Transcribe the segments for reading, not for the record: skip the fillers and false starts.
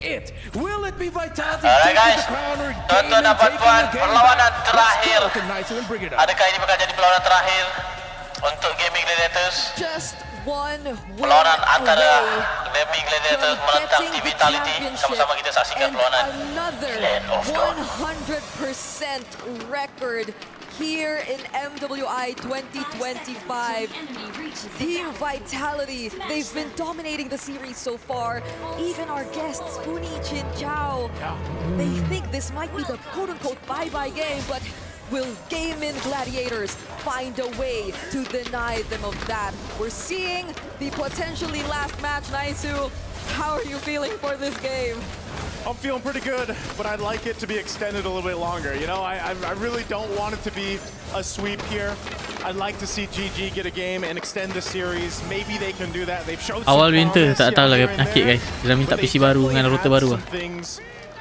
it. Will it be Vitality Alright taking guys, the crown or tuan-tuan dan puan-puan, perlawanan terakhir. Adakah Adakah ini bakal jadi perlawanan terakhir untuk Gaming Gladiators? Just one win Perlawanan antara away Gaming Gladiators from menentang getting Team the Vitality. championship Sama-sama kita saksikan and perlawanan another Land of God. 100% record here in MWI 2025. Team Vitality, they've been dominating the series so far. Even our guests, Funi, Chin, Chao, they think this might be the quote-unquote bye-bye game, but will Gaimin Gladiators find a way to deny them of that? We're seeing the potentially last match, Naisu. How are you feeling for this game? I'm feeling pretty good, but I'd like it to be extended a little bit longer. You know, I really don't want it to be a sweep here. I'd like to see GG get a game and extend the series. Maybe they can do that. They've shown some Awal winter promise, tak tahu here lah and nakik there, guys. Dah minta but they PC baru dengan definitely router had baru some things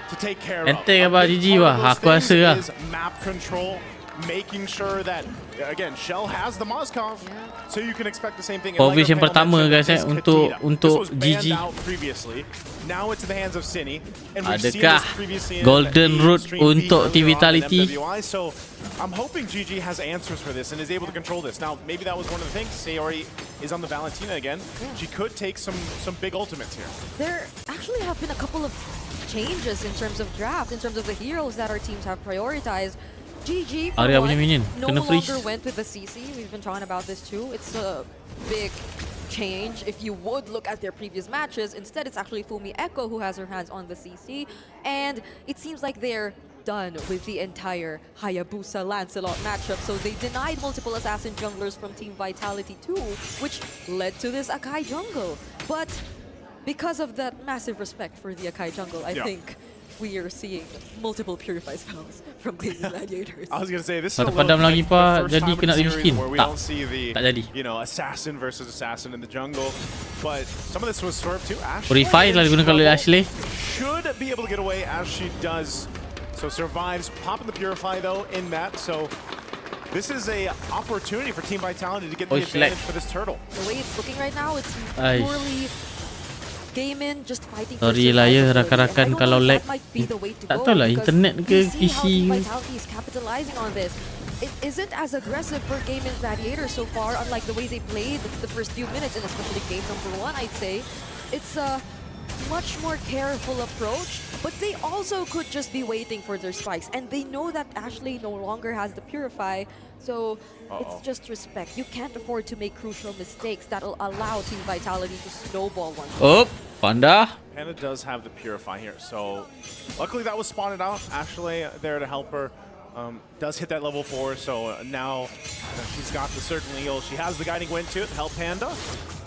to take care of. Enteng A abang big GG part wah. of those Aku rasa things lah. is map control, making sure that, again, Shell has the Moskov, so you can expect the same thing. And like Provision our panel pertama mentioned, guys this untuk Kadita. This was banned GG. out previously. Now it's in the hands of Cine. And we've seen Adakah this previously in Golden the Route Extreme V untuk Team earlier on in Vitality? MWI, so I'm hoping GG has answers for this and is able to control this. Now, maybe that was one of the things. Sayori is on the Valentina again. She could take some big ultimates here. There actually have been a couple of changes in terms of draft, in terms of the heroes that our teams have prioritized. GG for Arya one, punya minion no kena freeze. longer went with the CC. We've been talking about this too. It's a big change. If you would look at their previous matches, instead it's actually Fumi Echo who has her hands on the CC. And it seems like they're done with the entire Hayabusa Lancelot matchup. So they denied multiple assassin junglers from Team Vitality too, which led to this Akai jungle. But because of that massive respect for the Akai jungle, I think we are seeing multiple purify spells from Gaimin Gladiators. I was gonna say this is a Padam little lagi the pa first jadi time in kena the rim series skin. where we Tak. don't see the, Tak jadi. you know, assassin versus assassin in the jungle, but some of this was swerved too. Purify lah digunakan oleh Ashley. should be able to get away as she does. So survives, popping the purify though in that. So this is a opportunity for Team Vitality to get the advantage for this turtle. The way it's looking right now, it's Aish. purely Gaimin just fighting for Sorry lah ya survivability. rakan-rakan And I don't kalau know if lag. that might be the way to Tak go tahu lah because internet ke we see how PC Team ke. Vitality is capitalizing on this. It isn't as aggressive for Gaimin Gladiators so far, unlike the way they played the first few minutes, and especially game number 1, I'd say. It's a much more careful approach, but they also could just be waiting for their spikes, and they know that Ashley no longer has the Purify, so it's just respect. You can't afford to make crucial mistakes that'll allow Team Vitality to snowball one. Oh, Panda. Panda does have the purify here, so luckily that was spotted out. Ashley there to help her. Does hit that level 4, so now she's got the Circling Eagle. She has the Guiding Wind to help Panda.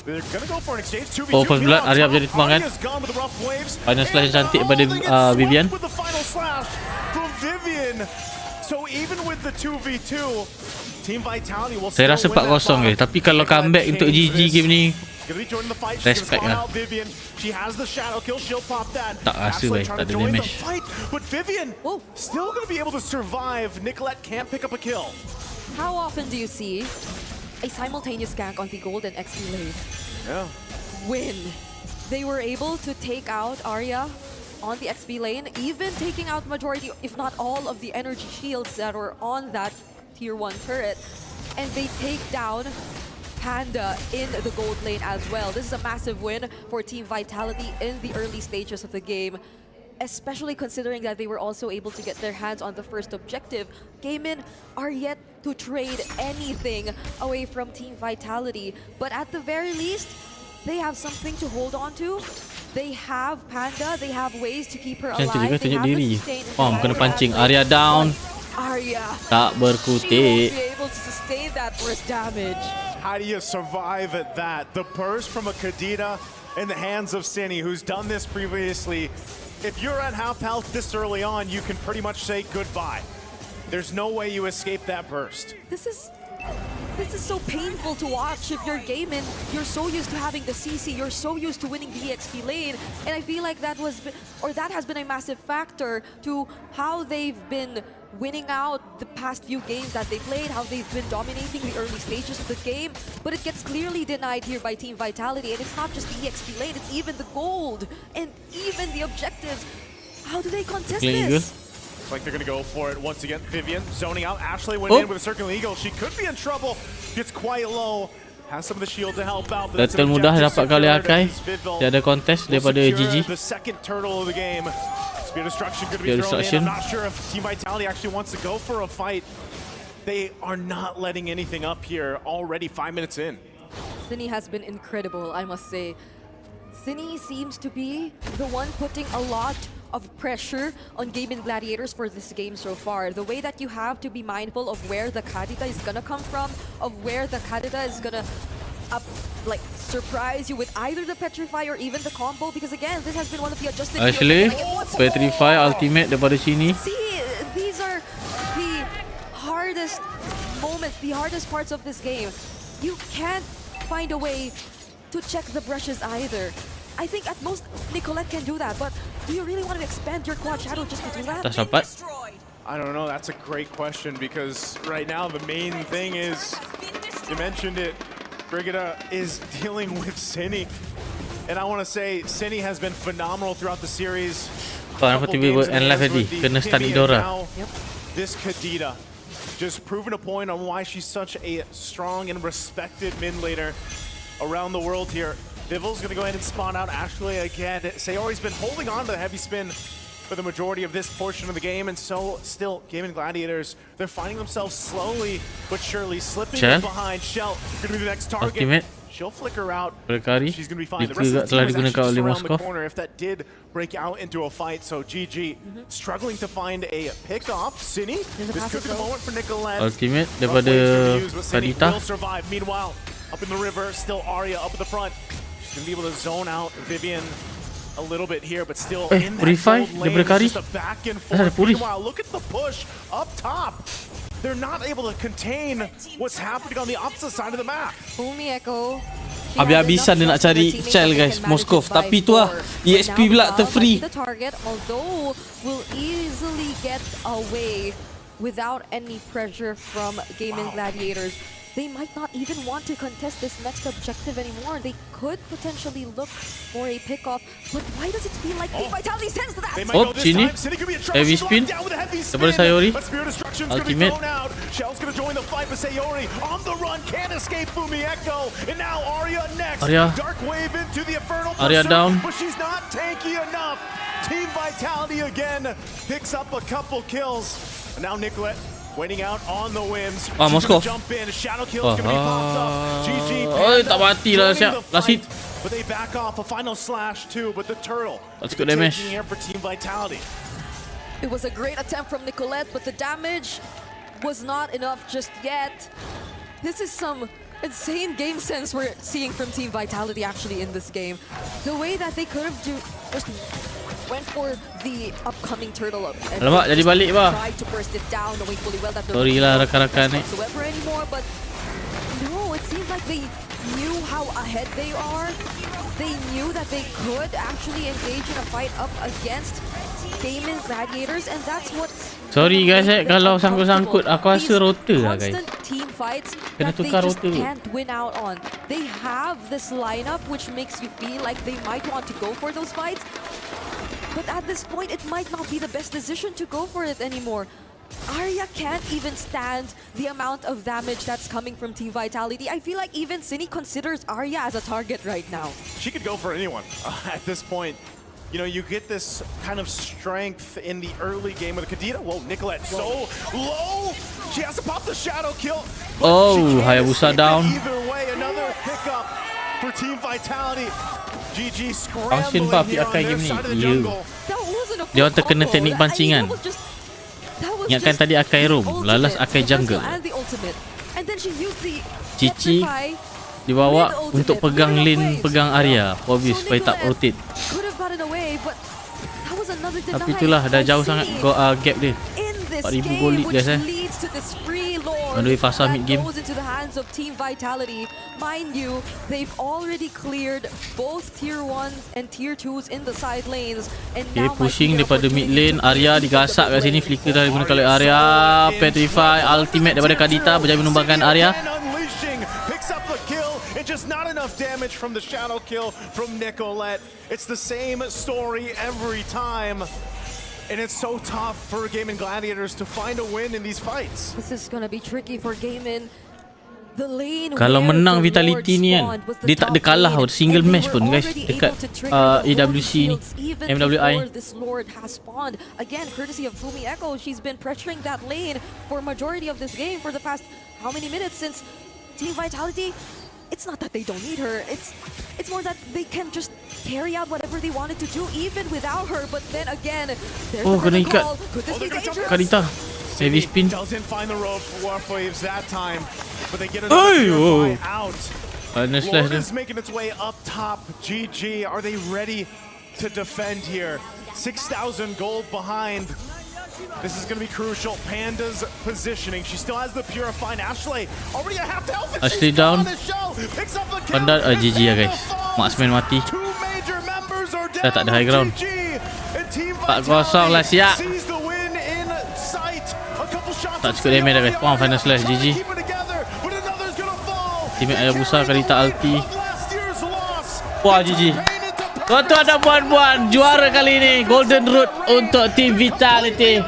They're gonna go for an exchange. 2v2. Oh, first blood. Arya jadi terbang kan. Final slash cantik pada Vivian. With the final slash from Vivian. So even with the 2v2, Team Vitality will Saya rasa 4-0 guys. Tapi kalau comeback untuk GG game ni, respect lah. She has the shadow kill. She'll pop that. Tak rasa guys, tak ada damage. But Vivian still going to be able to survive. Nicolette can't pick up a kill. How often do you see a simultaneous gank on the gold and XP lane? Yeah. When they were able to take out Arya on the XP lane, even taking out majority, if not all, of the energy shields that were on that tier 1 turret, and they take down Panda in the gold lane as well. This is a massive win for Team Vitality in the early stages of the game, especially considering that they were also able to get their hands on the first objective. Gaimin are yet to trade anything away from Team Vitality, but at the very least, they have something to hold on to. They have Panda, they have ways to keep her Cantik alive. juga They tunjuk have the diri. sustain Pom kena environment pancing. as well. Arya down. Arya, Tak she berkutik. won't be able to sustain that first damage. How do you survive at that? The burst from a Kadita in the hands of Cine, who's done this previously. If you're at half health this early on, you can pretty much say goodbye. There's no way you escape that burst. This is This is so painful to watch. If you're Gaimin, you're so used to having the CC, you're so used to winning the EXP lane, and I feel like that has been a massive factor to how they've been winning out the past few games that they played, how they've been dominating the early stages of the game. But it gets clearly denied here by Team Vitality, and it's not just the EXP lane, it's even the gold and even the objectives. How do they contest this? Looks like they're going to go for it once again. Vivian zoning out. Ashley went in with a Circling Eagle. She could be in trouble. Gets quite low. Has some of the shield to help out. Battle mudah dapat kali Akai. Tiada contest daripada GG. The second turtle of the game. Spear Destruction going to be thrown in. I'm not sure if Team Vitality actually wants to go for a fight. They are not letting anything up here already 5 minutes in. Cine has been incredible, I must say. Cine seems to be the one putting a lot of pressure on Gaimin Gladiators for this game so far. The way that you have to be mindful of where the Kadita is gonna come from, of where the Kadita is gonna surprise you with either the Petrify or even the combo, because again, this has been one of the adjusted Actually, Petrify ultimate daripada sini. See, these are the hardest moments, the hardest parts of this game. You can't find a way to check the brushes either. I think at most Nicolette can do that, but do you really want to expand your quad shadow just to do that? Tak sempat. I don't know. That's a great question, because right now the main thing is, you mentioned it, Brigida is dealing with Cine. And I want to say, Cine has been phenomenal throughout the series. Nampak TV buat end live tadi. Kena stun Idora. This Kadita just proving a point on why she's such a strong and respected mid laner around the world here. Vivil's going to go ahead and spawn out Ashley again. Sayori's been holding on to the heavy spin for the majority of this portion of the game, and so still Gaimin Gladiators, they're finding themselves slowly but surely slipping behind. Shell going to be the next target. Ultimate. She'll flicker out. She's going to be fine. The Itu rest of the telah team is digunakan actually oleh just around the Moskov. corner if that did break out into a fight. So GG struggling to find a pick off. Cine, this could be the moment for Nicolette. Ultimate daripada Kadita. Will survive. Meanwhile, up in the river, still Arya up at the front. She's going to be able to zone out Vivian a little bit here, but still in that Purify gold lane. It's just a back and forth. Meanwhile, look at the push up top. They're not able to contain what's happening on the opposite side of the map. Umi Echo. Habis-habisan dia nak cari Chell guys, Moskov. Tapi tu lah, EXP pula terfree. The target, although will easily get away without any pressure from Gaimin Gladiators. They might not even want to contest this next objective anymore. They could potentially look for a pick-off, but why does it feel like Team Vitality sends that? Sini. Heavy spin. Daripada Sayori. Ultimate. Shell's gonna join the fight, but Sayori on the run, can't escape Fumi Echo. And now Arya next. Dark wave into the Infernal Arya down. But she's not tanky enough. Team Vitality again picks up a couple kills. And now Nicolette waiting out on the whims. Moskov. Jump in. Shadow kill's gonna be popped up. GG. Tak mati lah siap. Last hit. But they back off. A final slash too, but the turtle That's good damage. taking here for Team Vitality. It was a great attempt from Nicolette, but the damage was not enough just yet. This is some insane game sense we're seeing from Team Vitality actually in this game. The way that they could have just went for the upcoming turtle up and Alamak, jadi balik bah. tried to burst it down, knowing fully well that Sorry lah rakan-rakan ni. whatsoever anymore, but no, it seems like they knew how ahead they are. They knew that they could actually engage in a fight up against Gaimin Gladiators, and that's what. Sorry guys, kalau sangkut-sangkut aku rasa rotor lah guys. Team fights Kena that they tukar just rotor. can't win out on. They have this lineup which makes you feel like they might want to go for those fights, but at this point it might not be the best decision to go for it anymore. Arya can't even stand the amount of damage that's coming from Team Vitality. I feel like even Cine considers Arya as a target right now. She could go for anyone at this point. You know, you get this kind of strength in the early game with the Kadita. Whoa, Nicolette so low. She has to pop the shadow kill. Oh, Hayabusa down. Either way, another pickup for Team Vitality. GG Function scrambling buff here on Akai their game ni. side of the Ya. jungle. That wasn't a Dia orang full terkena combo. teknik pancingan. That was Ingatkan just tadi Akai roam, the lalas ultimate, Akai the jungle. and the ultimate. And then she used the Cici Petrify dibawa with the untuk ultimate. pegang Moving lane, away. pegang area. Obvious So supaya tak Nicolette rotate. could have gotten away, but that was another Tapi deny itulah dah from jauh Cine sangat gap dia. in this 4,000 game, gold lead which guys leads to this free lord Aduh, fasa that mid game. goes into the hands of Team Vitality. Mind you, they've already cleared both tier 1s and tier 2s in the side lanes. And Okay, now pushing might be the daripada mid lane. opportunity Arya to digasak kat sini. Flicker dah digunakan oleh Arya. Petrify, ultimate daripada Kadita berjaya menumbangkan Arya. Unleashing picks up the kill and just not enough damage from the shadow kill from Nicolette. It's the same story every time. And it's so tough for Gaimin Gladiators to find a win in these fights. This is gonna be tricky for Gaimin. The lane Kalau where menang the Vitality Lord ni kan, spawned was the dia tak ada top kalah lane, tau, single and they match were pun guys already dekat able to trigger the EWC ni, shields even MWI. before this Lord has spawned. Again, courtesy of Fumi Echo, she's been pressuring that lane for majority of this game for the past how many minutes since Team Vitality. It's not that they don't need her. It's more that they can just carry out whatever they wanted to do even without her. But then again, there's Oh, the kena critical ikat. call. Could this be dangerous? Kadita. Heavy spin. Doesn't find the road for Warp Waves that time, but they get Hey, another whoa. Purify out. Slash Lord dia. is making its way up top. GG, are they ready to defend here? 6,000 gold behind. This is going to be crucial. Panda's positioning. She still has the Purify. Ashley already a half health. and Ashley she's down. on the show. Picks up the kill. Panda GG ya guys. Falls. Marksman mati. Two major members are Dah tak ada down. high ground. GG. And Team 4-0 lah, siap. sees the win in sight. A couple shots Tak on cukup damage dah guys. Senior. Wah, final slash Trying to GG. keep it together, but another's gonna fall. Teammate Hayabusa Kadita ulti. Of last year's loss. Wah, GG. Tuan-tuan dan puan-puan, juara kali ini Golden Road untuk Team Vitality.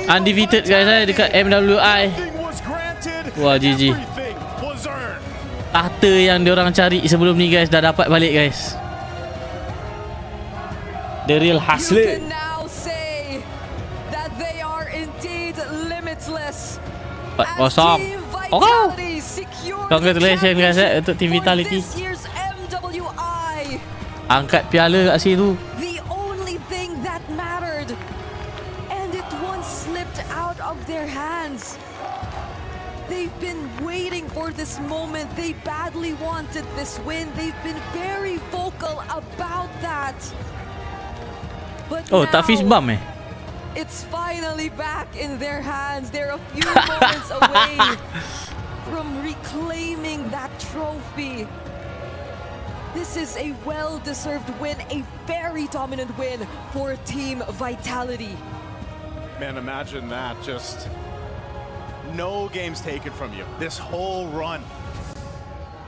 Undefeated guys dekat MWI. Wah, GG. Tahta yang diorang cari sebelum ni guys dah dapat balik guys. The real You hustler. can now say that they are indeed limitless. 4-0. Oh, congratulations guys untuk Team Vitality. This year's MWI. Angkat piala kat situ. The only thing that mattered. And it once slipped out of their hands. They've been waiting for this moment. They badly wanted this win. They've been very vocal about that. But Oh, tak fist now, bump it's finally back in their hands. They're a few moments away from reclaiming that trophy. This is a well-deserved win, a very dominant win for Team Vitality. Man, imagine that. Just no games taken from you. This whole run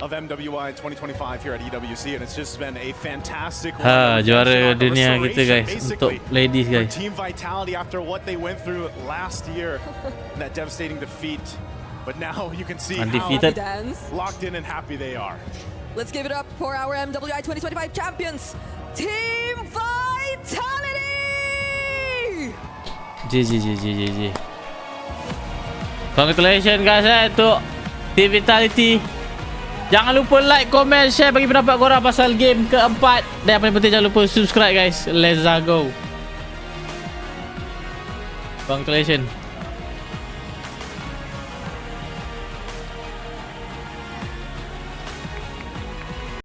of MWI 2025 here at EWC, and it's just been a fantastic Ha, run. juara A dunia kita guys basically, untuk ladies for guys. Team Vitality after what they went through last year, that devastating defeat. But now you can see Undefeated. Dance. how locked in and happy they are. Let's give it up for our MWI 2025 champions, Team Vitality! GG. Congratulations guys untuk Team Vitality. Jangan lupa like, comment, share bagi pendapat korang pasal game keempat. Dan yang paling penting jangan lupa subscribe guys. Let's go. Congratulations.